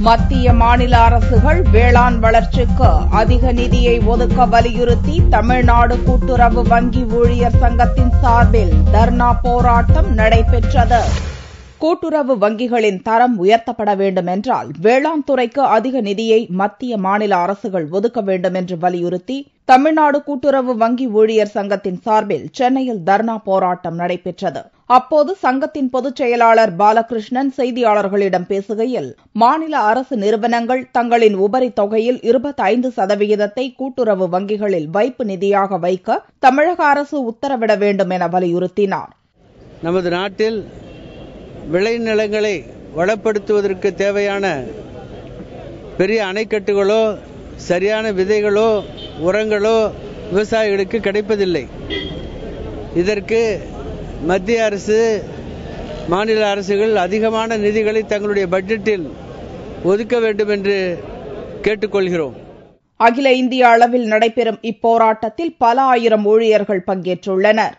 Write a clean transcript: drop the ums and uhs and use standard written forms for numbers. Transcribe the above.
மத்திய மாநில அரசுகள் வேளாண் வளர்ச்சிக்கு அதிக நிதியை ஒதுக்க வலியுறுத்தி தமிழ்நாடு கூட்டுறவு வங்கி ஊழியர் சங்கத்தின் சார்பில் தர்ணா போராட்டம் நடைபெற்றது. கூட்டுறவு வங்கிகளின் தரம் உயர்த்தப்பட வேண்டும் என்றால் வேளாண் துறைக்கு அதிக நிதியை மத்திய மாநில அரசுகள் ஒதுக்க வேண்டும் என்று வலியுறுத்தி தமிழ்நாடு கூட்டுறவு வங்கி ஊழியர் சங்கத்தின் சார்பில் சென்னையில் தர்ணா போராட்டம் நடைபெற்றது. அப்போது சங்கத்தின் பொதுச் செயலாளர் பாலகிருஷ்ணன் செய்தியாளர்களிடம் பேசுகையில், மாநில அரசு நிறுவனங்கள் தங்களின் உபரி தொகையில் 25% கூட்டுறவு வங்கிகளில் வைப்பு நிதியாக வைக்க தமிழக அரசு உத்தரவிட வேண்டும் என வலியுறுத்தினார். நமது நாட்டில் விளைநிலங்களை வளப்படுத்துவதற்கு தேவையான பெரிய அணைக்கட்டுகளோ சரியான விதைகளோ உரங்களோ விவசாயிகளுக்கு கிடைப்பதில்லை. இதற்கு மத்திய அரசு மாநில அரசுகள் அதிகமான நிதிகளை தங்களுடைய பட்ஜெட்டில் ஒதுக்க வேண்டும் என்று கேட்டுக்கொள்கிறோம். அகில இந்திய அளவில் நடைபெறும் இப்போராட்டத்தில் பல ஆயிரம் ஊழியர்கள் பங்கேற்றுள்ளனர்.